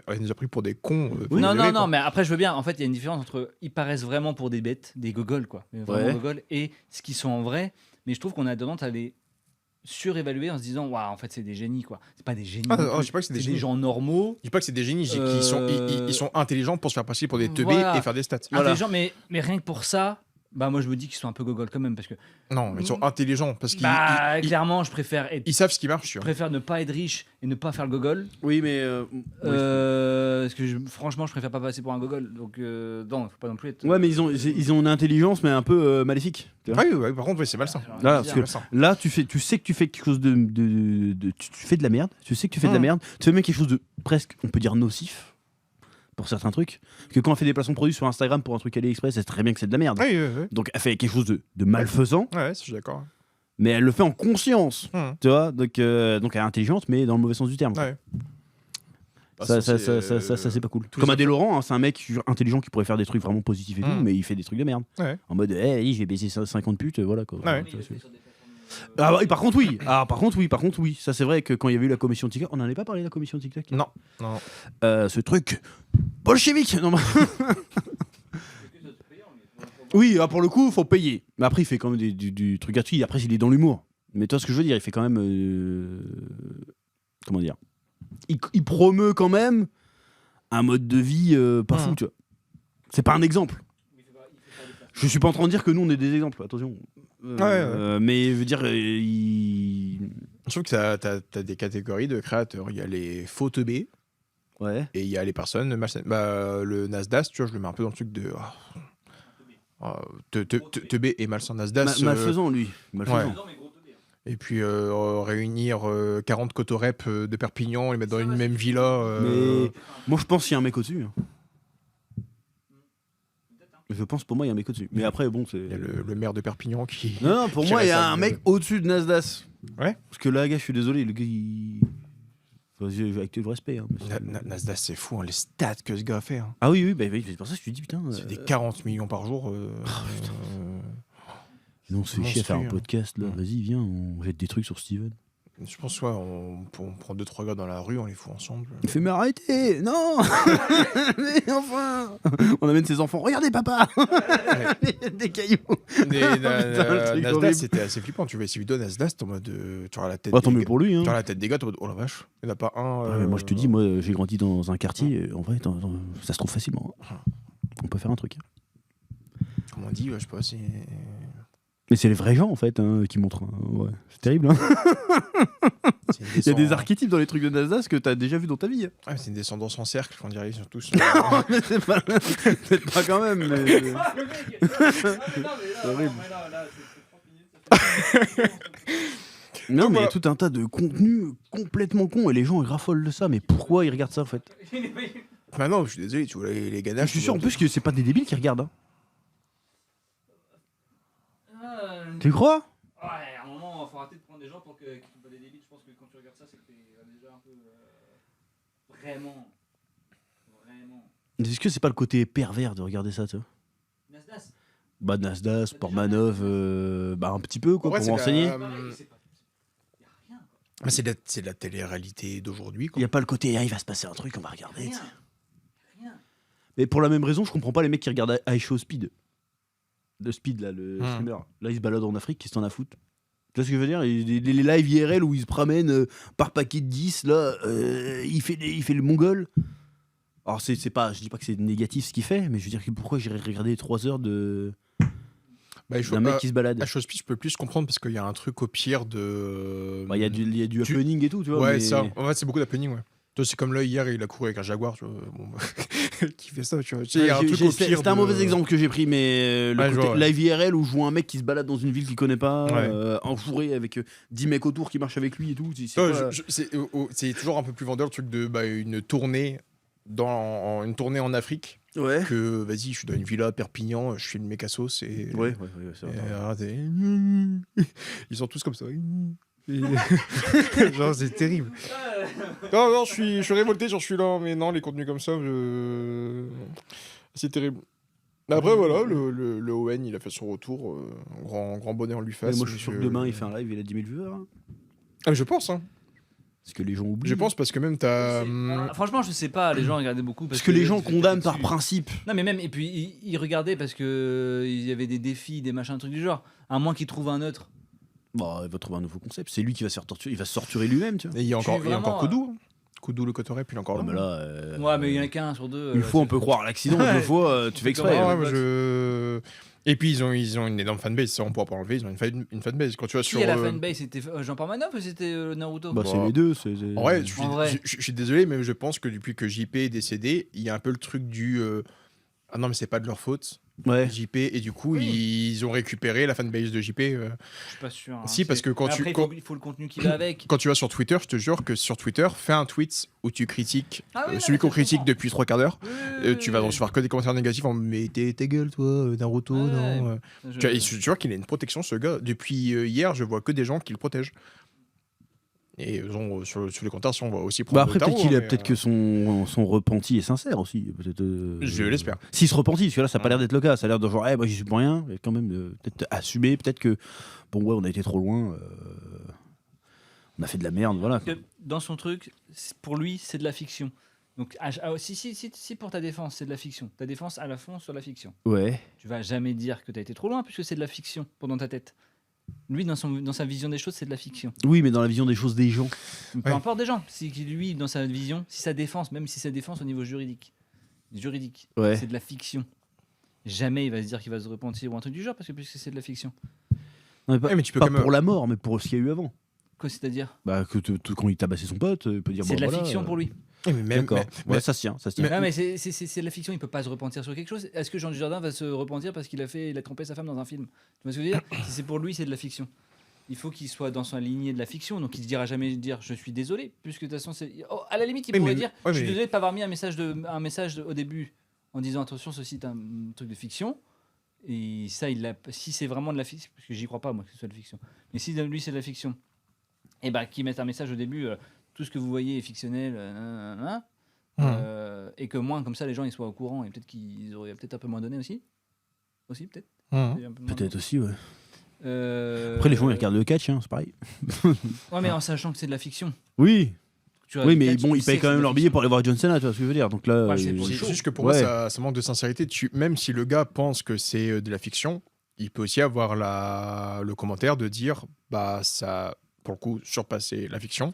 elle nous a pris pour des cons. Non, mais après, je veux bien. En fait, il y a une différence entre ils paraissent vraiment pour des bêtes, des gogoles, quoi. Vraiment Ouais. gogoles, et ce qu'ils sont en vrai. Mais je trouve qu'on a tendance à les surévaluer en se disant, waouh, en fait, c'est des génies, quoi. C'est pas des génies. Ah, non non, plus. je dis pas que c'est des C'est génies. des gens normaux, Je dis pas que c'est des génies, ils sont intelligents pour se faire passer pour des teubés Voilà. et faire des stats. intelligents, mais rien que pour ça, bah, moi, je me dis qu'ils sont un peu gogoles quand même. Parce que, Non, mais ils sont intelligents parce qu'ils bah, ils- clairement, je préfère ils savent ce qui marche. tu je vois. préfère ne pas être riche et ne pas faire le gogol. Oui, mais. Parce que franchement, je préfère pas passer pour un gogol. Donc, non, faut pas non plus être. Ouais, mais ils ont une intelligence, mais un peu maléfique. Tu vois. Oui, par contre, oui, c'est malsain. Alors, Là, bizarre. parce que là, tu sais que tu fais quelque chose tu fais de la merde. Tu sais que tu fais de la merde. Tu fais même quelque chose de presque, on peut dire, nocif pour certains trucs. Parce que quand on fait des placements de produits sur Instagram pour un truc AliExpress, c'est très bien que c'est de la merde. Oui. Donc elle fait quelque chose de malfaisant, Ouais, je suis d'accord. mais elle le fait en conscience. Hum. Tu vois, donc elle est intelligente, mais dans le mauvais sens du terme. Ouais. Ça, c'est pas cool. tous Comme les Adèle Laurent, hein, c'est un mec intelligent qui pourrait faire des trucs vraiment positifs et tout, Mm. mais il fait des trucs de merde. Ouais. En mode, je vais baiser 50 putes, voilà quoi. Ouais. Mais il le fait sur des plateformes, Ah oui, par contre, oui. Ça, c'est vrai que quand il y avait eu la commission TikTok, on n'en avait pas parlé de la commission TikTok. Non. Ce truc bolchevique. Non, oui, pour le coup, faut payer. Mais après, il fait quand même du truc gratuit. Après, il est dans l'humour. Mais toi, ce que je veux dire, il fait quand même. Comment dire, il promeut quand même un mode de vie pas fou, tu vois. C'est pas un exemple. Je suis pas en train de dire que nous, on est des exemples, attention. Mais je veux dire, Je trouve que t'as des catégories de créateurs. Il y a les faux teubés Ouais. et il y a les personnes malsaines. Bah, le Nasdaq, tu vois, je le mets un peu dans le truc de. Teubé et malsain Nasdaq. Malfaisant, lui. Malfaisant. Ouais. Et puis réunir 40 cotorep de Perpignan, les mettre dans une même villa. Mais moi, je pense qu'il y a un mec au-dessus. Hein. Je pense, pour moi, il y a un mec au-dessus. Mais après, bon, c'est. Il y a le maire de Perpignan qui. Non, pour qui moi, il y a reste un mec au-dessus de Nasdaq. Ouais. Parce que là, gars, je suis désolé, le gars, il. Enfin, avec tout le respect. Hein, mais c'est- Nasdaq, c'est fou, hein, les stats que ce gars a fait. Hein. Ah oui, bah, c'est pour ça que je te dis, putain. C'est des 40 millions par jour. Non, on se fait chier à faire un monstrueux, hein. podcast, là. Vas-y, viens, on jette des trucs sur Steven. Je pense ouais, on prend 2-3 gars dans la rue, on les fout ensemble. Il fait mais arrêtez, non. Mais enfin, on amène ses enfants. Regardez papa, des cailloux. Putain, le truc Nasdaq, horrible. c'était assez flippant. Tu vois ces vidéos Nasdaq, t'es en mode tu auras la tête. Bah, tant des mieux gars- pour lui. Hein. tu auras la tête des gars, t'es en mode oh la vache. Il n'y en a pas un. Ah, mais moi je te dis, moi j'ai grandi dans un quartier. En vrai, ça se trouve facilement. Hein. On peut faire un truc. Comment on dit, je sais pas si. Mais c'est les vrais gens en fait hein, qui montrent. Ouais. C'est terrible. Hein. C'est une Il y a des descend- archétypes dans les trucs de Nasdaq que t'as déjà vu dans ta vie. Ouais, c'est une descendance en cercle, on dirait surtout. Mais c'est pas, peut-être pas quand même. Mais... horrible. Non, mais il y a tout un tas de contenus complètement cons et les gens ils raffolent de ça. Mais pourquoi ils regardent ça en fait? Maintenant, je suis désolé, tu vois les ganaches. Je suis sûr en plus que c'est pas des débiles qui regardent. Hein. Tu crois? Ouais, à un moment, il faut arrêter de prendre des gens pour qu'ils ne sont pas des débiles. Je pense que quand tu regardes ça, c'est que t'es déjà un peu. Vraiment. Est-ce que c'est pas le côté pervers de regarder ça, tu vois? Nasdaq. Bah Nasdaq, Sportmanov, bah un petit peu quoi, En vrai, pour c'est m'enseigner. la- Mais c'est de la télé-réalité d'aujourd'hui. Il y a pas le côté, ah, il va se passer un truc, on va regarder. Rien. tu sais. Mais pour la même raison, je comprends pas les mecs qui regardent iShow Speed. Le Speed, là, le streamer. Là, il se balade en Afrique, qu'est-ce que t'en as à foutre? Tu vois ce que je veux dire? Les live IRL où il se promène par paquet de 10, là, il fait le mongol. Alors, c'est pas, je dis pas que c'est négatif ce qu'il fait, mais je veux dire, pourquoi j'irais regarder 3 heures d'un mec qui se balade? À Chose je peux plus comprendre parce qu'il y a un truc au pire de. Bah, il y a du Tu- happening et tout, tu vois. Ouais, mais... ça. En fait, c'est beaucoup d'happening, ouais. Toi, c'est comme là, hier, il a couru avec un jaguar, tu vois. Bon, qui fait ça, tu vois. Tu sais, il y a un truc au pire. C'était un mauvais exemple que j'ai pris, mais le Ouais, je côté vois, ouais. live IRL où je vois un mec qui se balade dans une ville qu'il connaît pas, Ouais. enfouré avec 10 mecs autour qui marchent avec lui et tout. C'est Ouais, quoi c'est toujours un peu plus vendeur le truc de une tournée une tournée en Afrique Ouais. que vas-y, je suis dans une villa à Perpignan, je suis le mec à sauce et. Ouais, c'est et vrai. alors, ils sont tous comme ça. Genre, c'est terrible. Non, je suis révolté, j'en suis là, mais non, les contenus comme ça, c'est terrible. Mais après, voilà, le Owen, il a fait son retour, grand bonnet en lui Mais face. moi, je suis sûr que demain, il fait un live, il a 10 000 viewers. Hein. Ah, mais je pense, hein. Parce que les gens oublient. Je pense parce que même t'as. Franchement, je sais pas, les gens regardaient beaucoup. Parce que les gens ils étaient condamnent par dessus. principe. Non, mais même, et puis ils regardaient parce que il y avait des défis, des machins, trucs du genre. À moins qu'ils trouvent un autre. Bon, il va trouver un nouveau concept. C'est lui qui va se faire torturer. Il va se torturer lui-même, tu vois. Et il y a encore, suis il y a encore vraiment, Koudou. Hein. Koudou le Cotorep, puis il est encore Ouais, là. mais là, Ouais, mais il y en a qu'un sur deux. une fois, on peut croire à l'accident. Deux fois, tu fais exprès. Ah, Ouais, ouais, moi, Et puis ils ont une énorme fanbase, ça on pourra pas enlever, ils ont une fanbase. Quand tu vas Qui sur. est la fanbase? C'était Jean Parmanov ou c'était Naruto? Bah, c'est les deux. En vrai, En vrai. je suis désolé, mais je pense que depuis que JP est décédé, il y a un peu le truc du. Ah non, mais c'est pas de leur faute. Ouais. JP, et du coup, Oui. ils ont récupéré la fanbase de JP. Je suis pas sûr. hein. Si, parce que quand Mais après, tu. il faut le contenu qui va avec. Quand tu vas sur Twitter, je te jure que sur Twitter, fais un tweet où tu critiques Ah oui, non, celui mais qu'on ça, je critique comprends. depuis 3/4 d'heure. Tu vas Oui. recevoir que des commentaires négatifs en mais ta gueule, toi, Naruto, Ouais. non. Je- Tu vois qu'il a une protection, ce gars. Depuis hier, je vois que des gens qui le protègent. Et sur les commentaires, on voit aussi prendre Bah après, le tarot, peut-être qu'il hein, a mais, peut-être que son repenti est sincère aussi. Peut-être. Je l'espère. S'il se repentit, parce que là, ça n'a pas l'air d'être le cas. Ça a l'air de genre, moi, j'y suis pour rien. Et quand même, peut-être assumer, peut-être que, bon, ouais, on a été trop loin. On a fait de la merde, voilà. que dans son truc, pour lui, c'est de la fiction. Donc, si pour ta défense, c'est de la fiction, ta défense à la fond sur la fiction, Ouais. tu vas jamais dire que tu as été trop loin puisque c'est de la fiction dans ta tête. Lui, dans sa vision des choses, c'est de la fiction. Oui, mais dans la vision des choses des gens. Peu Ouais. importe des gens. Si lui, dans sa vision, si sa défense, même si sa défense au niveau juridique, Ouais. c'est de la fiction. Jamais il va se dire qu'il va se repentir ou un truc du genre parce que puisque c'est de la fiction. Non, mais pas, Ouais, mais tu peux pas quand même- pour la mort, mais pour ce qu'il y a eu avant. Quoi, c'est-à-dire? Bah, quand il tabassait son pote, il peut dire. C'est bon, de la voilà, fiction pour lui. Mais même, D'accord. mais- Ouais, ça se tient, ça se tient. Non, mais c'est de la fiction, il peut pas se repentir sur quelque chose. Est-ce que Jean Dujardin va se repentir parce qu'il a trompé sa femme dans un film? Tu vois ce que je veux dire? Si c'est pour lui, c'est de la fiction. Il faut qu'il soit dans sa lignée de la fiction, donc il se dira jamais dire je suis désolé, puisque de toute façon, à la limite, il Oui, pourrait mais- dire ouais, je suis mais- désolé de ne pas avoir mis un message au début en disant attention, ceci est un truc de fiction. Et ça, si c'est vraiment de la fiction, parce que j'y crois pas moi que ce soit de la fiction, mais si lui c'est de la fiction, et bah qu'il mette un message au début, tout ce que vous voyez est fictionnel, et que moins comme ça les gens ils soient au courant et peut-être qu'ils auraient peut-être un peu moins donné aussi peut-être. Mmh. Un peu moins Peut-être aussi, ouais. Après, les gens, ils regardent le catch, hein, c'est pareil. Ouais, mais en sachant que c'est de la fiction. Oui, Tu vois, oui, le mais catch, bon, tu ils sais payent que quand c'est même de leur la billet fiction. pour aller voir John Cena, tu vois ce que je veux dire. Donc là, Ouais, c'est pour les shows. C'est juste que pour moi, Ouais. ça manque de sincérité. Même si le gars pense que c'est de la fiction, il peut aussi avoir le commentaire de dire bah ça, pour le coup, surpassé la fiction.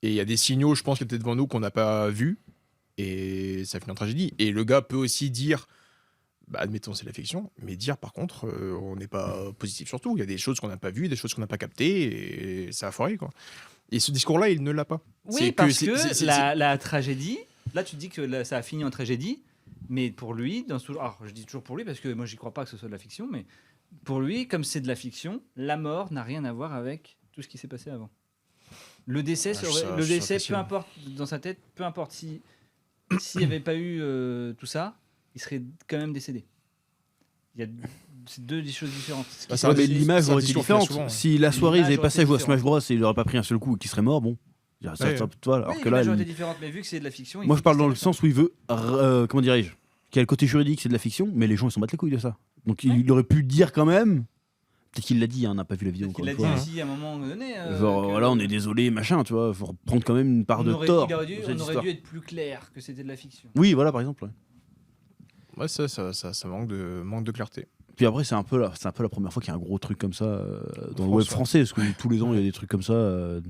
Et il y a des signaux, je pense, qui étaient devant nous qu'on n'a pas vus. Et ça finit en tragédie. Et le gars peut aussi dire, bah, admettons, c'est la fiction, mais dire par contre, on n'est pas positif sur tout. Il y a des choses qu'on n'a pas vues, des choses qu'on n'a pas captées, et ça a foiré, quoi. Et ce discours-là, il ne l'a pas. Oui, parce que la tragédie, là tu te dis que ça a fini en tragédie, mais pour lui, alors je dis toujours pour lui parce que moi j'y crois pas que ce soit de la fiction, mais pour lui, comme c'est de la fiction, la mort n'a rien à voir avec tout ce qui s'est passé avant. Le décès, le décès, peu importe dans sa tête, peu importe s'il n'y avait pas eu tout ça, il serait quand même décédé. C'est deux choses différentes. mais l'image aurait été discours qu'il y a différente. souvent, ouais. Si la soirée, ils L'image avaient aurait passé à été jouer à Smash différente. Bros et il aurait pas pris un seul coup et qu'il serait mort, bon. Ouais. Alors Oui, que là, l'image aurait il- été différente, mais vu que c'est de la fiction, moi je parle dans le sens où il veut, comment dirais-je, qu'il y a le côté juridique, c'est de la fiction, mais les gens ils s'en battent les couilles de ça. Donc Ouais. il aurait pu dire quand même, peut-être qu'il l'a dit, hein, on n'a pas vu la vidéo Il encore l'a une dit fois. aussi à un moment donné. Genre que- voilà, on est désolé, machin, tu vois, faut prendre quand même une part de on aurait, tort. il aurait dû, dans on cette aurait histoire. dû être plus clair que c'était de la fiction. Oui, voilà par exemple. Ouais. Ouais, ça manque de clarté. Puis après, c'est un peu la première fois qu'il y a un gros truc comme ça dans le France, web ouais. français, parce que tous les ans il y a des trucs comme ça.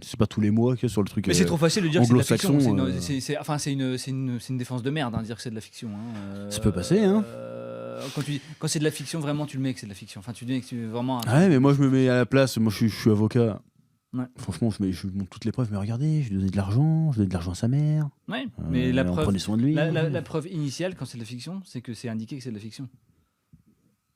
C'est pas tous les mois qu'il y a sur le truc. Mais c'est trop facile de dire que c'est de la fiction. anglo-saxon, C'est une défense de merde, hein, dire que c'est de la fiction. Hein. Ça peut passer, hein. Quand c'est de la fiction, vraiment, tu le mets que c'est de la fiction. Enfin, tu dis que c'est vraiment. Ouais, mais moi je me mets à la place. Moi je suis avocat. Ouais. Franchement, je montre toutes les preuves. Mais regardez, je lui donnais de l'argent, je donnais de l'argent à sa mère. Ouais, mais la on preuve, prenait soin de lui. la preuve initiale, quand c'est de la fiction, c'est que c'est indiqué que c'est de la fiction.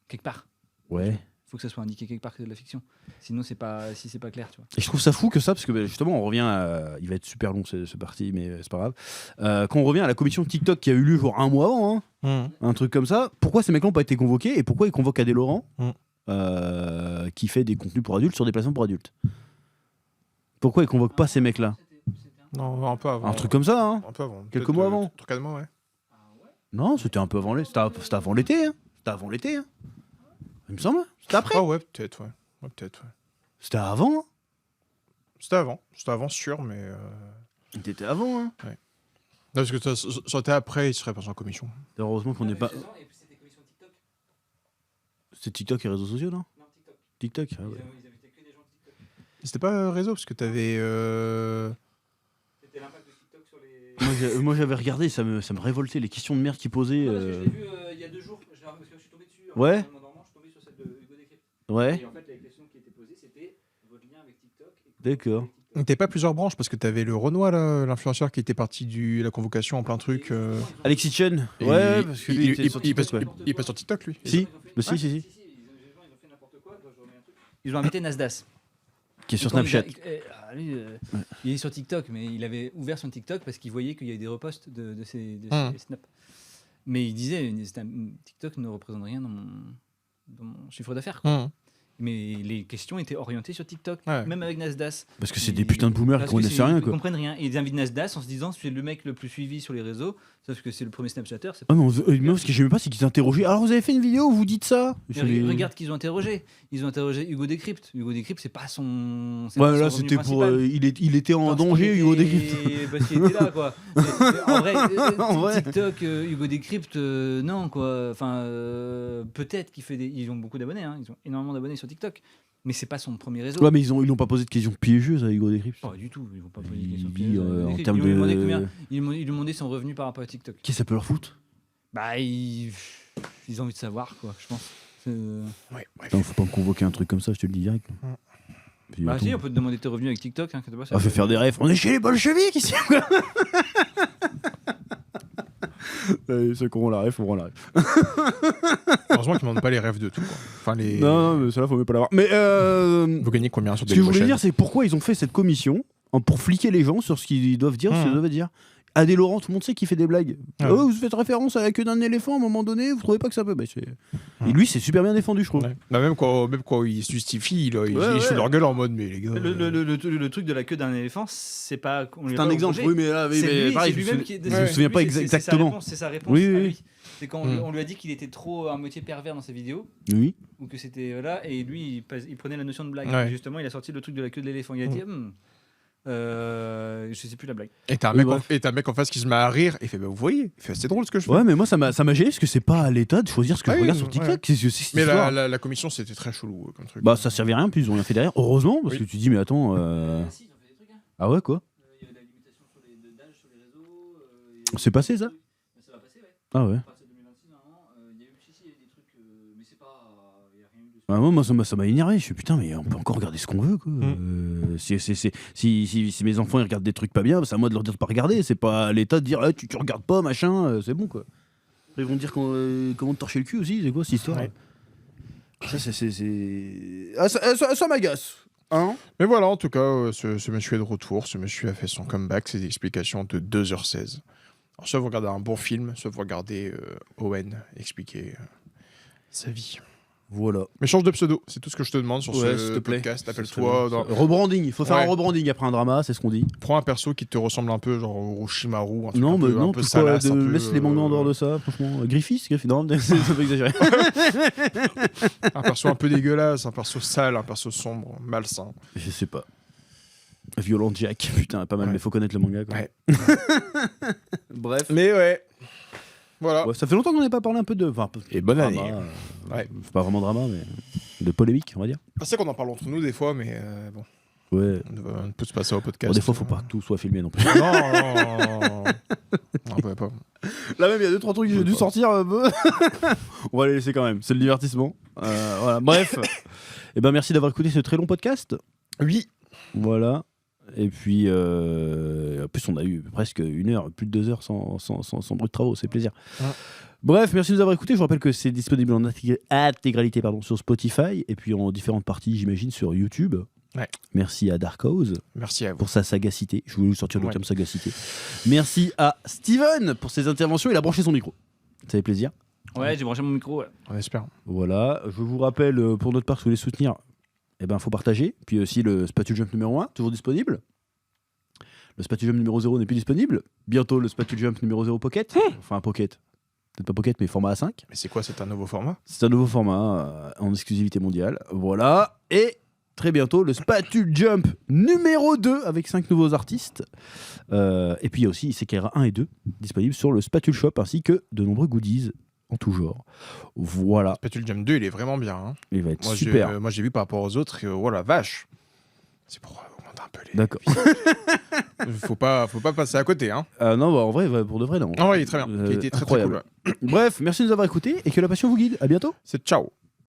Quelque part. Ouais. Faut que ça soit indiqué quelque part que c'est de la fiction. Sinon, c'est pas clair, tu vois. Et je trouve ça fou que ça, parce que justement, on revient à. Il va être super long ce parti, mais c'est pas grave. Quand on revient à la commission TikTok qui a eu lieu genre un mois avant, hein, un truc comme ça, pourquoi ces mecs-là n'ont pas été convoqués et pourquoi ils convoquent Adé Laurent qui fait des contenus pour adultes sur des plateformes pour adultes? Pourquoi ils convoquent pas ces mecs-là? Non, un peu avant. Un truc comme ça, hein? Un peu avant. Quelques Peut-être, mois avant. 3-4 mois, ouais. Non, c'était un peu avant l'été. C'était avant l'été, hein? C'était avant l'été, hein? Il me semble. C'était après. Ah ouais, peut-être, ouais. Ouais, peut-être, ouais. C'était avant. Hein? C'était avant, sûr, mais. C'était avant, hein? Non, parce que ça aurait été après, il serait passé en commission. Heureusement qu'on n'est pas. C'est TikTok et réseaux sociaux, non? Non, TikTok, ah ouais. Ils invitaient que des gens de TikTok. C'était pas réseau, parce que t'avais. C'était l'impact de TikTok sur les. Moi j'avais regardé, ça me révoltait les questions de merde qu'ils posaient. Non, parce que je l'ai vu il y a 2 jours. Parce que je suis tombé dessus. Ouais. En dormant, je suis tombé sur celle de Hugo Décrypte. Ouais, Et en fait, la question qui était posée, c'était votre lien avec TikTok. d'accord. T'avais pas plusieurs branches, parce que t'avais le Renoir, là, l'influenceur qui était parti de la convocation en plein truc. Alexis Chen. Et Ouais, parce que lui, il était sur il passe TikTok, ouais. il passe sur TikTok, lui. Si, bah, si. Ils ont fait n'importe quoi. Ils ont invité Nasdaq. Qui est sur Et quand Snapchat. lui, il est sur TikTok, mais il avait ouvert son TikTok parce qu'il voyait qu'il y avait des reposts de ses snaps. Mais il disait TikTok ne représente rien dans mon chiffre d'affaires, quoi. Mais les questions étaient orientées sur TikTok, Ouais. même avec Nasdaq. Parce que c'est des putains de boomers qui connaissent rien, Ils quoi. comprennent rien. Ils invitent Nasdaq en se disant c'est le mec le plus suivi sur les réseaux, sauf que c'est le premier Snapchatter. C'est Ah non, moi ce que j'aimais pas, c'est qu'ils interrogeaient. Alors vous avez fait une vidéo où vous dites ça? Mais regarde qu'ils ont interrogé. Ils ont interrogé Hugo Décrypte. Hugo Décrypte, c'est pas son. c'est Ouais, pas son là revenu c'était pour. principal. Il était en Parce danger, qu'il Hugo était- Décrypte. Parce qu'il était là, quoi. Mais en vrai, En vrai. TikTok, Hugo Décrypte, non, quoi. Enfin, peut-être qu'il fait des. Ils ont beaucoup d'abonnés, hein. Ils ont énormément d'abonnés sur TikTok. Mais c'est pas son premier réseau. Ouais, mais ils l'ont pas posé de questions piégeuses à Hugo Décrypte. Pas du tout. Ils vont pas poser des Il questions dit, piégeuses à Hugo en Décrypte. termes Ils lui ont demandé de. combien. Ils lui ont demandé son revenu par rapport à TikTok. Qu'est-ce que ça peut leur foutre? Bah, ils ont envie de savoir, quoi, je pense. Ouais, bref. Non, faut pas me convoquer un truc comme ça, je te le dis direct. Puis, Bah, attends. si, on peut te demander tes revenus avec TikTok. Hein, On fait faire des rêves. On est chez les bolcheviks ici. Ceux qui auront la rêve, auront la rêve. Heureusement qu'ils ne demandent pas les rêves de tout, quoi. Enfin, les. Non, mais cela faut même pas l'avoir. Mais Vous gagnez combien sur ce que je voulais Daily dire, c'est pourquoi ils ont fait cette commission pour fliquer les gens sur ce qu'ils doivent dire, ce qu'ils Mhm. doivent dire. Adé Laurent, tout le monde sait qu'il fait des blagues. Ah Oh, vous faites référence à la queue d'un éléphant à un moment donné, vous trouvez pas que ça peut Et lui, c'est super bien défendu, je trouve. Ouais. Bah, même quand il se justifie, il Ouais. fait leur gueule en mode mais les gars. Le truc de la queue d'un éléphant, c'est pas. C'est un exemple, oui, mais là, C'est pareil, lui-même qui. je me souviens pas exactement. C'est sa réponse Oui, à oui. lui. C'est quand on lui a dit qu'il était trop à moitié pervers dans ses vidéos, Oui. ou que c'était voilà, et lui il prenait la notion de blague. Ouais. Et justement, il a sorti le truc de la queue de l'éléphant. Il a dit, je sais plus la blague. Et t'as un mec en face qui se met à rire et fait bah vous voyez, il fait c'est drôle ce que je fais. Ouais, mais moi ça m'a gêné parce que c'est pas à l'État de choisir ce que Ah je oui, regarde sur ouais. TikTok. Qu'est-ce que c'est cette Mais histoire la commission c'était très chelou comme truc. Bah ça servait à rien, puis ils ont rien fait derrière. Heureusement, parce Oui. que tu dis mais attends. Si, ils ont fait des trucs. Hein. Ah ouais quoi Il y avait la limitation d'âge sur les réseaux. C'est passé ça Ça va passer, ouais. Ah ouais. À partir de 2026, normalement, il y a eu il y a des trucs, mais c'est pas. Il n'y a rien eu dessus. Ah, moi ça m'a énervé. Je suis putain, mais on peut encore regarder ce qu'on veut quoi. Si mes enfants ils regardent des trucs pas bien, c'est à moi de leur dire de pas regarder. C'est pas à l'État de dire tu regardes pas machin, c'est bon quoi. Après, ils vont te dire comment te torcher le cul aussi, c'est quoi cette histoire Ouais. Ça ça m'agace. Hein Mais voilà, en tout cas, ce monsieur est de retour. Ce monsieur a fait son comeback, ses explications de 2h16. Alors, soit vous regardez un bon film, soit vous regardez Owen expliquer sa vie. Voilà. Mais change de pseudo, c'est tout ce que je te demande sur Ouais, ce s'il te plaît. podcast. Appelle-toi. Rebranding, il faut faire Ouais. un rebranding après un drama, c'est ce qu'on dit. Prends un perso qui te ressemble un peu, genre Orochimaru, un truc Non, un mais peu, non, un peu pourquoi salace, un peu, laisse les mangas en dehors de ça, franchement. Griffith, non, c'est un peu exagéré. un perso un peu dégueulasse, un perso sale, un perso sombre, malsain. Je sais pas. Violent Jack, putain, pas mal, Ouais. mais faut connaître le manga quoi. Ouais. Bref. Mais ouais, voilà. Ouais, ça fait longtemps qu'on n'avait pas parlé un peu de. Enfin, Et bonne drama, année. Ouais. C'est pas vraiment drama, mais de polémique, on va dire. C'est qu'on en parle entre nous des fois, mais bon, Ouais. on peut se passer au podcast. Bon, des fois, faut pas que tout soit filmé non plus. Non, non. On peut pas. Là même, il y a 2-3 trucs que j'ai dû sortir. On va les laisser quand même. C'est le divertissement. Voilà. Bref. Et ben merci d'avoir écouté ce très long podcast. Oui. Voilà. Et puis, en plus, on a eu presque 1 heure, plus de 2 heures sans bruit de travaux. C'est plaisir. Ouais. Bref, merci de nous avoir écoutés. Je vous rappelle que c'est disponible en intégralité sur Spotify et puis en différentes parties, j'imagine, sur YouTube. Ouais. Merci à Darkhouse Merci à vous. pour sa sagacité. Je voulais vous sortir le Ouais. terme sagacité. Merci à Steven pour ses interventions. Il a branché son micro. Ça fait plaisir. Ouais, j'ai branché mon micro. Ouais. On espère. Voilà. Je vous rappelle, pour notre part, si vous voulez soutenir, eh ben, faut partager. Puis aussi le Spatule Jump numéro 1, toujours disponible. Le Spatule Jump numéro 0 n'est plus disponible. Bientôt le Spatule Jump numéro 0 Pocket. Enfin, un Pocket. Peut-être pas Pocket, mais format A5. Mais c'est quoi, c'est un nouveau format? C'est un nouveau format en exclusivité mondiale. Voilà. Et très bientôt le Spatule Jump numéro 2 avec 5 nouveaux artistes. Et puis il y a aussi Isekera 1 et 2 disponibles sur le Spatule Shop ainsi que de nombreux goodies en tout genre. Voilà. Spatule Jump 2, il est vraiment bien. Hein. Il va être Moi, super. moi, j'ai vu par rapport aux autres, et oh la vache. C'est pour augmenter un peu les. D'accord. faut pas passer à côté. Hein. Non, bah, en vrai, pour de vrai, non. Ah ouais, il est très bien. Il a été très, très incroyable. cool. Ouais. Bref, merci de nous avoir écoutés et que la passion vous guide. À bientôt. C'est ciao.